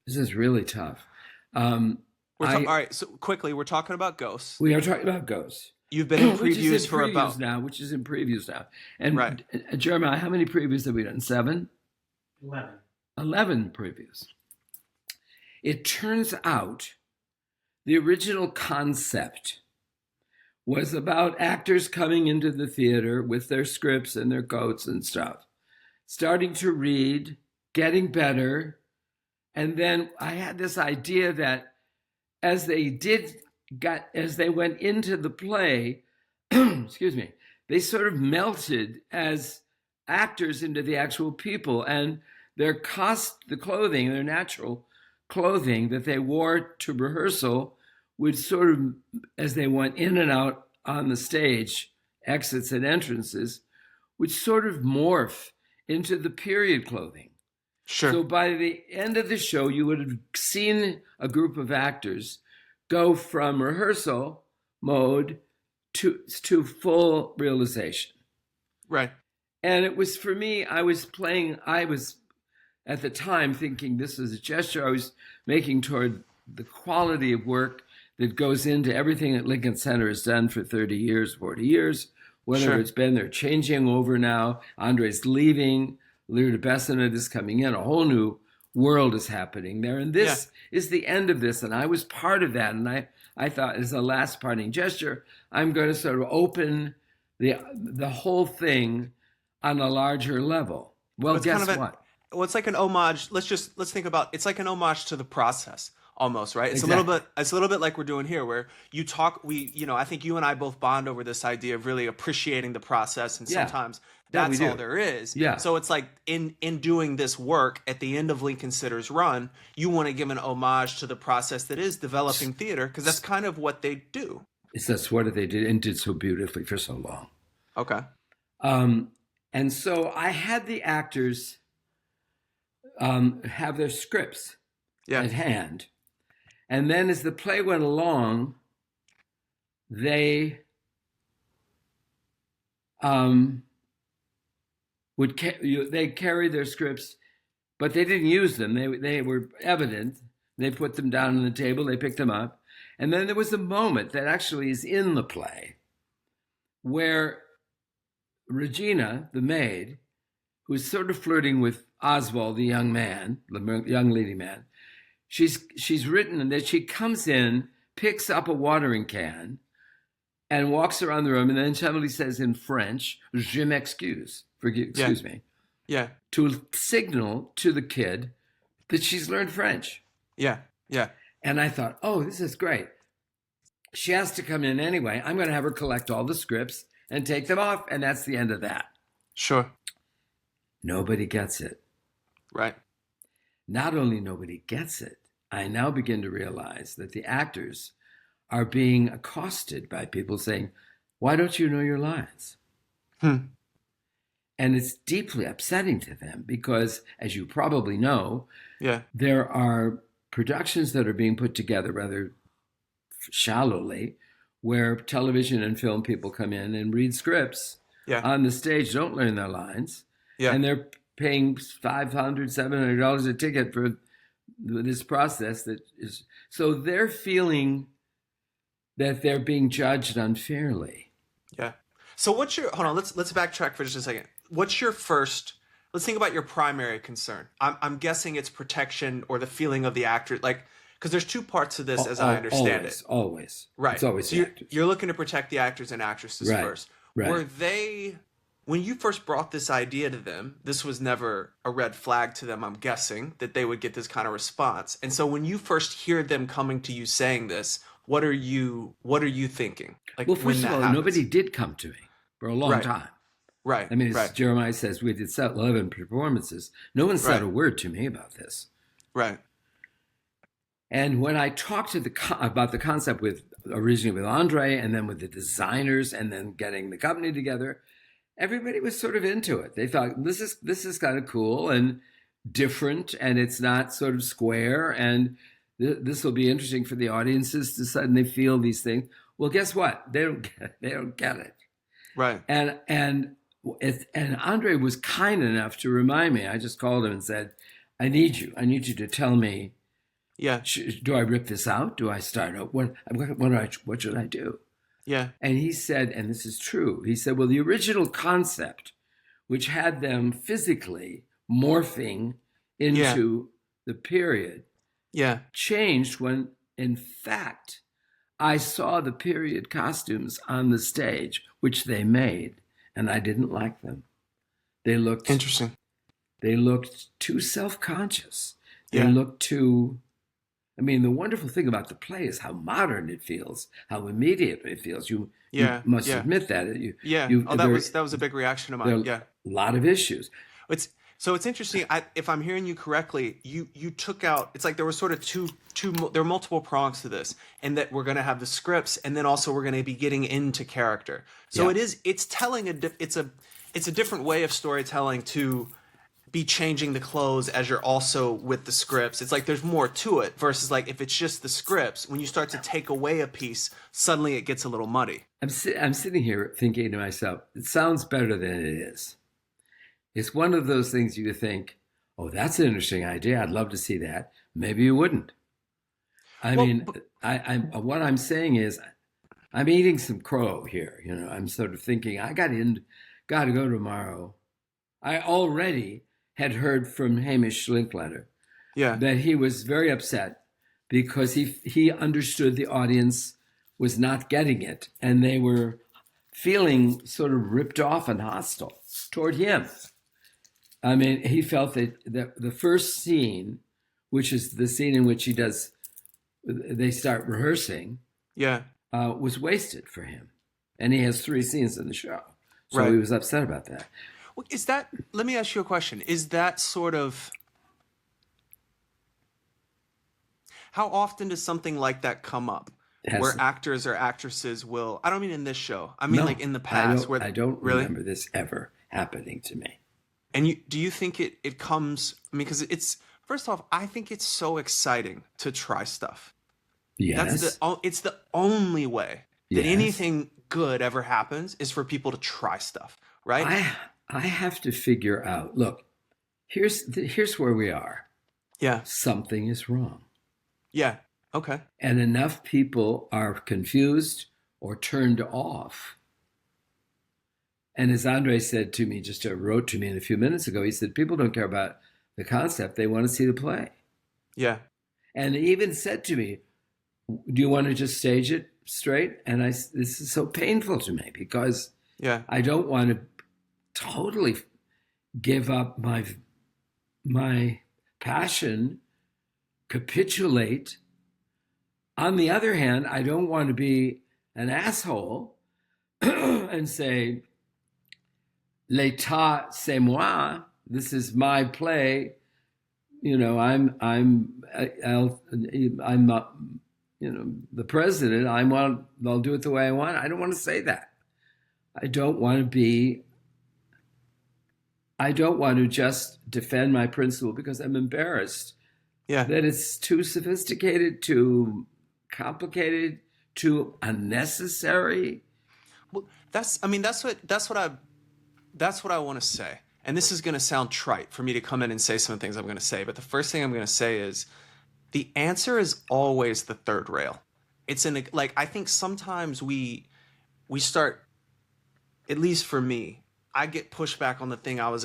This is really tough. Um, I All right. So quickly, we're talking about ghosts. We are talking about ghosts, You've been in which is in previews for previews about now. Which is in previews now. right. And Jeremiah, how many previews have we done? Seven? 11. 11 previews. It turns out the original concept was about actors coming into the theater with their scripts and their coats and stuff, starting to read, getting better. And then I had this idea that as they went into the play, excuse me, they sort of melted as actors into the actual people, and the clothing, their natural clothing that they wore to rehearsal would sort of, as they went in and out on the stage, exits and entrances, would sort of morph into the period clothing. Sure. So by the end of the show, you would have seen a group of actors go from rehearsal mode to full realization. Right. And it was, for me, I was at the time thinking this is a gesture I was making toward the quality of work that goes into everything that Lincoln Center has done for 30 years, 40 years, whatever Sure. it's been. They're changing over now. Andre's leaving. Lira Bessonnet is coming in. A whole new world is happening there. And Yeah. this is the end of this. And I was part of that. And I thought, as a last parting gesture, I'm going to sort of open the whole thing on a larger level. Well, It's guess kind of what? it's like an homage. Let's think about it's like an homage to the process almost, right? Exactly. It's a little bit like we're doing here where I think you and I both bond over this idea of really appreciating the process, and Yeah. sometimes Yeah, we that's all do. there is. Yeah. So it's like in doing this work at the end of Lincoln Sitter's run, you want to give an homage to the process that is developing theater, because that's kind of what they do. That's what they did, and did so beautifully for so long. Okay. Um, and so I had the actors have their scripts Yeah. at hand. And then as the play went along, they they carried their scripts, but they didn't use them. They were evident. They put them down on the table. They picked them up. And then there was a moment that actually is in the play where Regina, the maid, who's sort of flirting with Oswald, the young man, the young leading man, she's written that she comes in, picks up a watering can, and walks around the room, and then somebody says in French, "Je m'excuse," Yeah. excuse me, Yeah. to signal to the kid that she's learned French. Yeah. Yeah. And I thought, oh, this is great. She has to come in anyway. I'm going to have her collect all the scripts and take them off, and that's the end of that. Sure. Nobody gets it. Right. Not only nobody gets it, I now begin to realize that the actors are being accosted by people saying, why don't you know your lines? Hmm. And it's deeply upsetting to them because, as you probably know, Yeah. there are productions that are being put together rather shallowly where television and film people come in and read scripts Yeah. on the stage, don't learn their lines, Yeah. and they're paying $500, $700 a ticket for this process that is, so they're feeling that they're being judged unfairly. Yeah. So hold on, let's backtrack for just a second. What's your first, let's think about your primary concern. I'm guessing it's protection or the feeling of the actor, like, because there's two parts to this as I understand it. Always. Right. It's always So the you're, actors. you're looking to protect the actors and actresses Right. first. Right. Were they, when you first brought this idea to them, this was never a red flag to them, I'm guessing, that they would get this kind of response. And so when you first hear them coming to you saying this, what are you thinking? Like, Well, when first of that all, happens? nobody did come to me for a long Right. time. Right. I mean, as right. Jeremiah says, we did 11 performances. No one said Right. a word to me about this. Right. And when I talked to about the concept originally with Andre, and then with the designers, and then getting the company together, everybody was sort of into it. They thought this is kind of cool and different, and it's not sort of square, and this will be interesting for the audiences to suddenly feel these things. Well, guess what? They don't get it. Right. And Andre was kind enough to remind me. I just called him and said, I need you to tell me Yeah. Do I rip this out? Do I start out? What should I do? Yeah. And he said, and this is true, he said, well, the original concept, which had them physically morphing Yeah. into the period, Yeah. changed when, in fact, I saw the period costumes on the stage, which they made, and I didn't like them. They looked Interesting. too self-conscious. They Yeah. looked too. I mean, the wonderful thing about the play is how modern it feels, how immediate it feels. You Yeah. must Yeah. admit that Yeah. you Oh, that was a big reaction of there mine. are Yeah. a lot of issues. It's so it's interesting. If I'm hearing you correctly, you took out. It's like there were sort of there are multiple prongs to this, and that we're going to have the scripts, and then also we're going to be getting into character. So Yeah. it's telling it's a different way of storytelling to be changing the clothes as you're also with the scripts. It's like there's more to it versus like if it's just the scripts. When you start to take away a piece, suddenly it gets a little muddy. I'm sitting here thinking to myself, it sounds better than it is. It's one of those things you think, oh, that's an interesting idea. I'd love to see that. Maybe you wouldn't. I Well, mean, what I'm saying is, I'm eating some crow here. You know, I'm sort of thinking, got to go tomorrow. I already had heard from Hamish Linklater yeah, that he was very upset because he understood the audience was not getting it, and they were feeling sort of ripped off and hostile toward him. I mean, he felt that the first scene, which is the scene in which they start rehearsing, yeah, was wasted for him. And he has 3 scenes in the show. So right. he was upset about that. Well, let me ask you a question. Is that sort of, how often does something like that come up? Where actors or actresses will, I don't mean in this show, I mean like in the past. I don't really? remember this ever happening to me. And do you think it comes, I mean, because first off, I think it's so exciting to try stuff. Yes. It's the only way that Yes. anything good ever happens is for people to try stuff, right? I have to figure out, look, here's where we are. Yeah. Something is wrong. Yeah. Okay. And enough people are confused or turned off. And as Andre said to me, wrote to me a few minutes ago, he said, people don't care about the concept. They want to see the play. Yeah. And he even said to me, do you want to just stage it straight? And this is so painful to me because yeah, I don't want to totally give up my passion, capitulate. On the other hand, I don't want to be an asshole and say, l'état c'est moi. This is my play. You know, I'm the president. I'll do it the way I want. I don't want to say that. I don't want to just defend my principle because I'm embarrassed. Yeah. That it's too sophisticated, too complicated, too unnecessary. Well, that's what I want to say. And this is going to sound trite for me to come in and say some things I'm going to say. But the first thing I'm going to say is the answer is always the third rail. It's I think sometimes we start, at least for me, I get pushback on the thing I was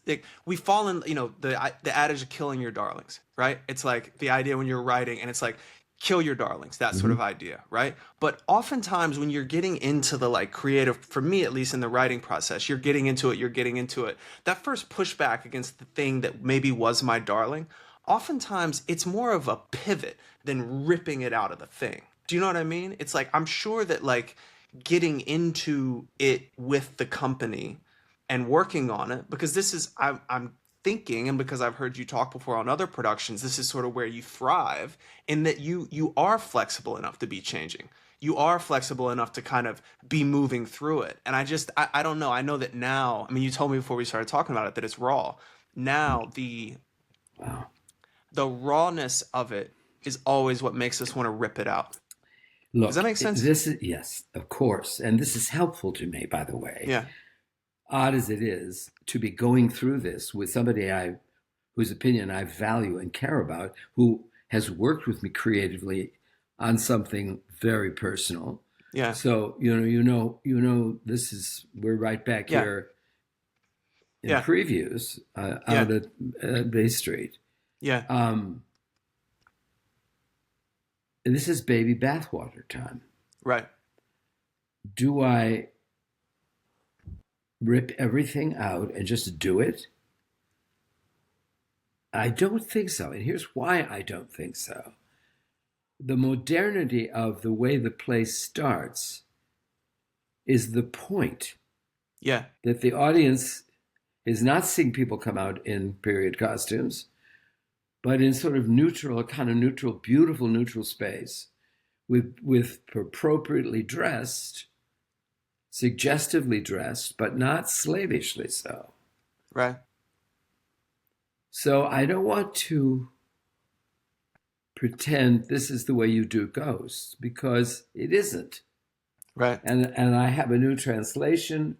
like we fall in, the adage of killing your darlings, right? It's like the idea when you're writing and it's like, kill your darlings, that sort of idea, right? But oftentimes when you're getting into the creative, for me at least in the writing process, you're getting into it. That first pushback against the thing that maybe was my darling, oftentimes it's more of a pivot than ripping it out of the thing. Do you know what I mean? It's like, I'm sure that getting into it with the company and working on it, because this is, I'm thinking, and because I've heard you talk before on other productions, this is sort of where you thrive in that you are flexible enough to be changing. You are flexible enough to kind of be moving through it. And I don't know. I know that now, I mean, you told me before we started talking about it that it's raw. Now the rawness of it is always what makes us want to rip it out. Look, does that make sense? Yes, of course. And this is helpful to me, by the way. Yeah. Odd as it is to be going through this with somebody whose opinion I value and care about, who has worked with me creatively on something very personal. Yeah. So this is, we're right back Yeah. here in Yeah. previews Yeah. out at Bay Street. Yeah. And this is baby bathwater time. Right. Do I rip everything out and just do it? I don't think so. And here's why I don't think so. The modernity of the way the play starts is the point. Yeah. That the audience is not seeing people come out in period costumes, but in sort of neutral, beautiful neutral space with appropriately dressed, suggestively dressed, but not slavishly so. Right. So I don't want to pretend this is the way you do ghosts, because it isn't. Right. And I have a new translation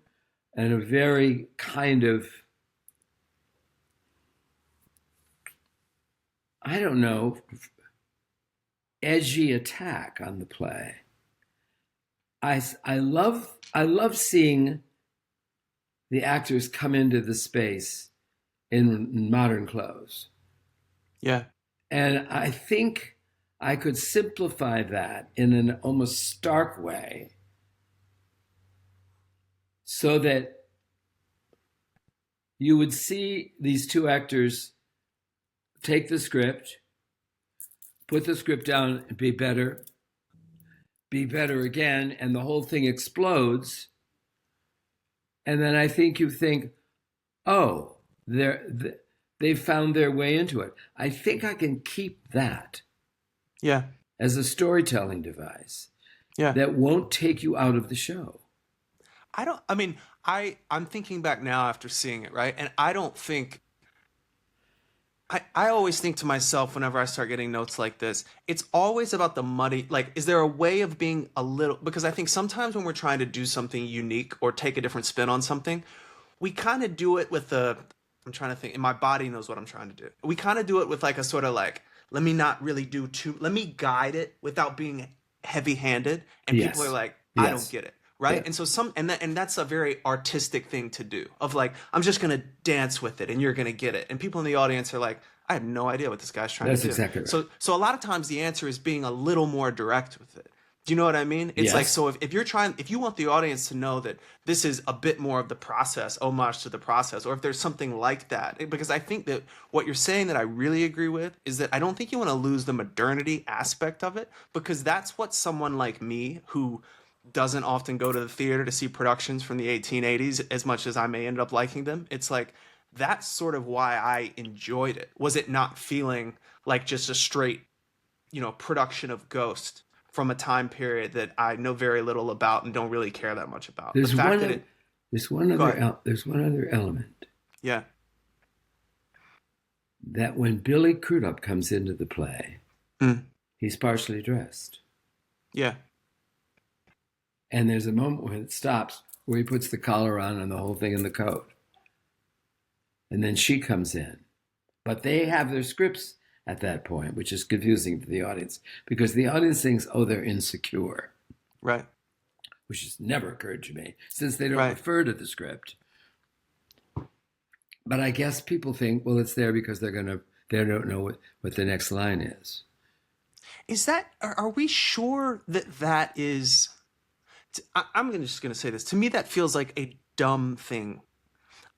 and a very kind of, I don't know, edgy attack on the play. I love seeing the actors come into the space in modern clothes. Yeah. And I think I could simplify that in an almost stark way so that you would see these two actors take the script, put the script down, and be better again, and the whole thing explodes. And then I think you think, oh, they've found their way into it. I think I can keep that as a storytelling device that won't take you out of the show. I'm thinking back now after seeing it, right? And I don't think, I always think to myself whenever I start getting notes like this, it's always about the muddy, like, is there a way of being a little, because I think sometimes when we're trying to do something unique or take a different spin on something, we kind of do it with I'm trying to think, and my body knows what I'm trying to do. We kind of do it with like a sort of like, let me not really do too, let me guide it without being heavy handed. And people are like, I don't get it. Right. Yeah. And so and that's a very artistic thing to do, of like, I'm just going to dance with it and you're going to get it. And people in the audience are like, I have no idea what this guy's trying to do. Exactly right. So a lot of times the answer is being a little more direct with it. Do you know what I mean? It's like, so if you want the audience to know that this is a bit more of the process, homage to the process, or if there's something like that, because I think that what you're saying that I really agree with is that I don't think you want to lose the modernity aspect of it, because that's what someone like me, who doesn't often go to the theater to see productions from the 1880s as much as I may end up liking them, it's like, that's sort of why I enjoyed it. Was it not feeling like just a straight, production of Ghost from a time period that I know very little about and don't really care that much about? There's one other element. Yeah. That when Billy Crudup comes into the play, he's partially dressed. Yeah. And there's a moment when it stops where he puts the collar on and the whole thing in the coat. And then she comes in. But they have their scripts at that point, which is confusing to the audience, because the audience thinks, oh, they're insecure. Right. Which has never occurred to me, since they don't refer to the script. But I guess people think, well, it's there because they don't know what the next line is. Is that, are we sure that is... I'm just going to say this. To me, that feels like a dumb thing.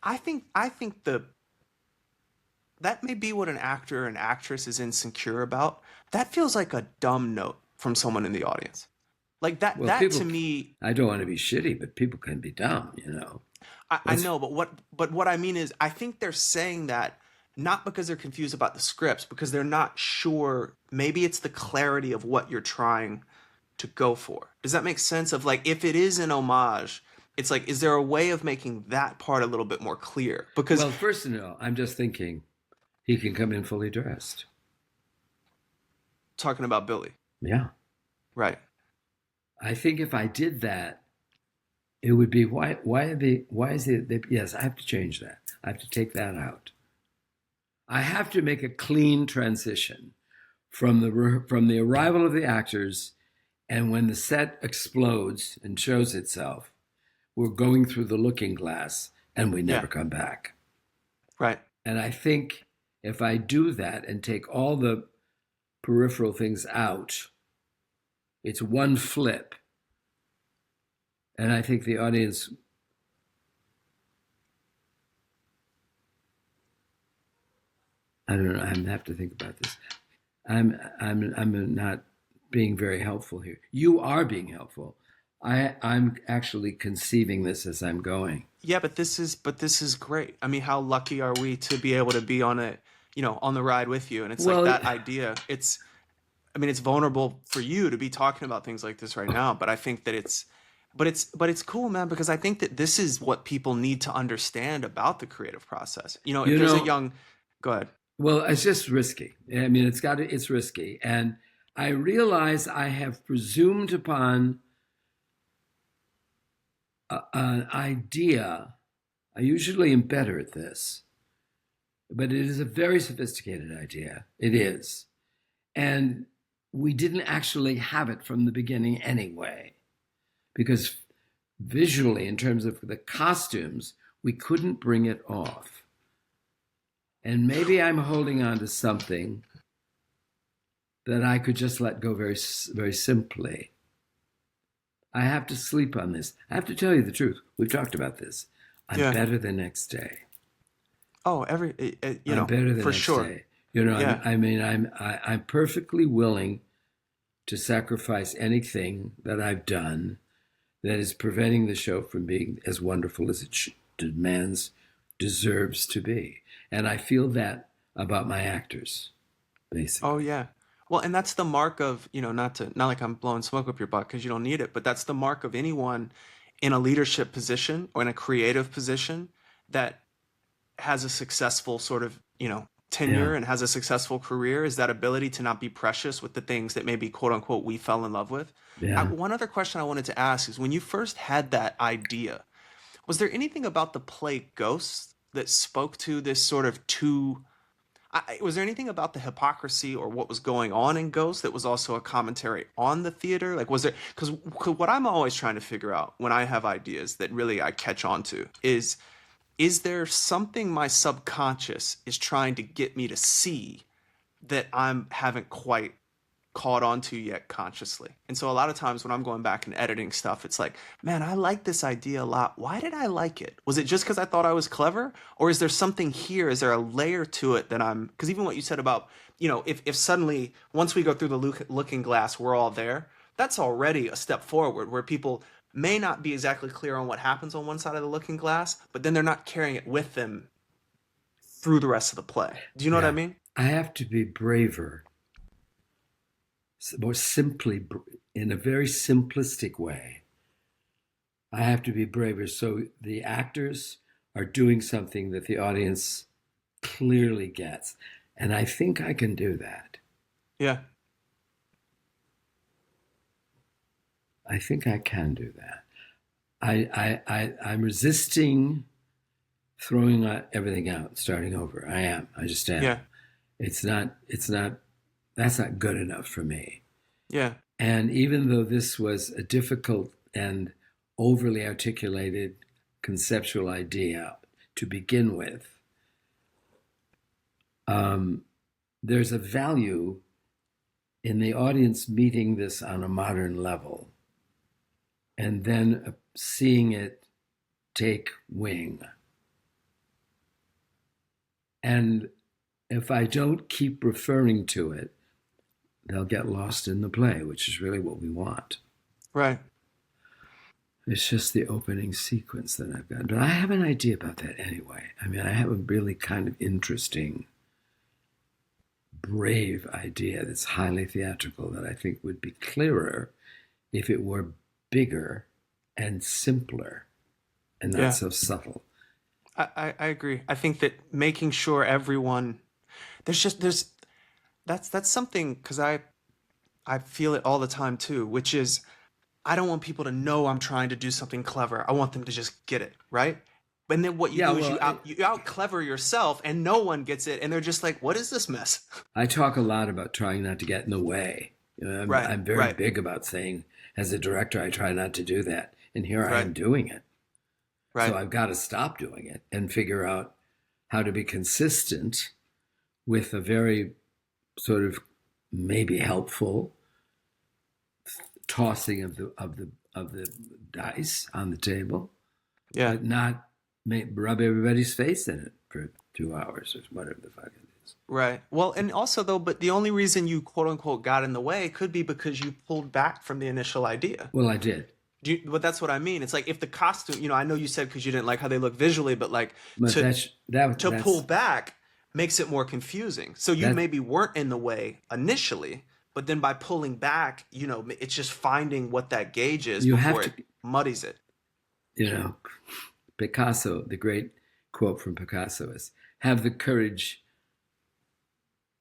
I think that may be what an actor or an actress is insecure about. That feels like a dumb note from someone in the audience. Like that, to me... I don't want to be shitty, but people can be dumb, I know, but what I mean is, I think they're saying that not because they're confused about the scripts, because they're not sure. Maybe it's the clarity of what you're trying to go for. Does that make sense? Of like, if it is an homage, it's like, is there a way of making that part a little bit more clear? Because, well, first of all, I'm just thinking he can come in fully dressed. Talking about Billy. Yeah. Right. I think if I did that, it would be, yes, I have to change that. I have to take that out. I have to make a clean transition from the arrival of the actors, and when the set explodes and shows itself, we're going through the looking glass and we Yeah. never come back. Right. And I think if I do that and take all the peripheral things out, it's one flip. And I think the audience, I don't know, I have to think about this. I'm not being very helpful here. You are being helpful. I'm actually conceiving this as I'm going. Yeah, but this is great. I mean, how lucky are we to be able to be on it, on the ride with you? And it's like Well, that idea. I mean, it's vulnerable for you to be talking about things like this right now, but I think that but it's cool, man, because I think that this is what people need to understand about the creative process. If you there's a know, young, go ahead. well, it's just risky. I mean, it's risky. And I realize I have presumed upon an idea. I usually am better at this, but it is a very sophisticated idea. It is. And we didn't actually have it from the beginning anyway, because visually, in terms of the costumes, we couldn't bring it off. And maybe I'm holding on to something that I could just let go very, very simply. I have to sleep on this. I have to tell you the truth. We've talked about this. I'm Yeah. better the next day. Oh, I'm better the for next sure. day. Yeah. I'm perfectly willing to sacrifice anything that I've done that is preventing the show from being as wonderful as it deserves to be. And I feel that about my actors, basically. Oh yeah. Well, and that's the mark of, not like I'm blowing smoke up your butt because you don't need it, but that's the mark of anyone in a leadership position or in a creative position that has a successful sort of, Yeah, tenure and has a successful career, is that ability to not be precious with the things that maybe quote unquote we fell in love with. yeah. One other question I wanted to ask is, when you first had that idea, was there anything about the play Ghosts that spoke to this sort of two? Was there anything about the hypocrisy or what was going on in Ghost that was also a commentary on the theater? Like, was there, because what I'm always trying to figure out when I have ideas that really I catch on to is there something my subconscious is trying to get me to see that I'm haven't quite caught on to yet consciously? And so a lot of times when I'm going back and editing stuff, it's like, man, I like this idea a lot. Why did I like it? Was it just because I thought I was clever? Or is there something here? Is there a layer to it that because even what you said about, if suddenly once we go through the looking glass, we're all there, that's already a step forward where people may not be exactly clear on what happens on one side of the looking glass, but then they're not carrying it with them through the rest of the play. Do you know what I Yeah. mean? I have to be braver, more simply, in a very simplistic way. I have to be braver so the actors are doing something that the audience clearly gets. And I think I can do that. Yeah. I think I can do that. I'm resisting throwing everything out, starting over. I am. I just am. Yeah. It's not, that's not good enough for me. Yeah. And even though this was a difficult and overly articulated conceptual idea to begin with, there's a value in the audience meeting this on a modern level and then seeing it take wing. And if I don't keep referring to it, they'll get lost in the play, which is really what we want. Right. It's just the opening sequence that I've got. But I have an idea about that anyway. I mean, I have a really kind of interesting, brave idea that's highly theatrical that I think would be clearer if it were bigger and simpler and not Yeah. so subtle. I agree. I think that making sure everyone that's something, because I feel it all the time too, which is I don't want people to know I'm trying to do something clever. I want them to just get it, right? And then what you Yeah, do is well, you out clever yourself, and no one gets it, and they're just like, "What is this mess?" I talk a lot about trying not to get in the way. You know, Right, I'm very right, big about saying, as a director, I try not to do that. And here I right, am doing it. So right. I've got to stop doing it and figure out how to be consistent with a very sort of maybe helpful tossing of the dice on the table, Yeah. but not rub everybody's face in it for 2 hours or whatever the fuck it is. Right. Well, and also though, but the only reason you quote unquote got in the way could be because you pulled back from the initial idea. Well, I did, But that's what I mean. It's like if the costume, I know you said because you didn't like how they look visually, but like but to to pull that's back makes it more confusing. So you that maybe weren't in the way initially, but then by pulling back, it's just finding what that gauge is you have before to, it muddies it. you know, Picasso. The great quote from Picasso is, "Have the courage,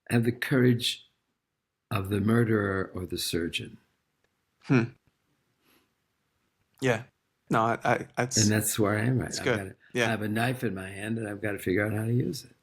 have the courage of the murderer or the surgeon." Hmm. Yeah. No, And that's where I am right it's now. good. I Yeah. have a knife in my hand and I've got to figure out how to use it.